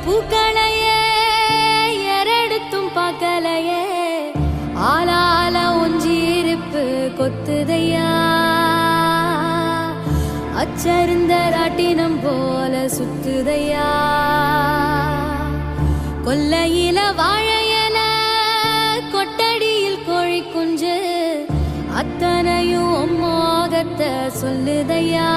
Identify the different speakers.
Speaker 1: பூக்களையே எரெடுத்தும் பார்க்கலையே ஆளால ஒஞ்சிருப்பு கொத்துதையா அச்சருந்த ராட்டினம் போல சுத்துதையா கொல்லையில வாழையல கொட்டடியில் கோழி குஞ்சு அத்தனையும் மோகத்தை சொல்லுதையா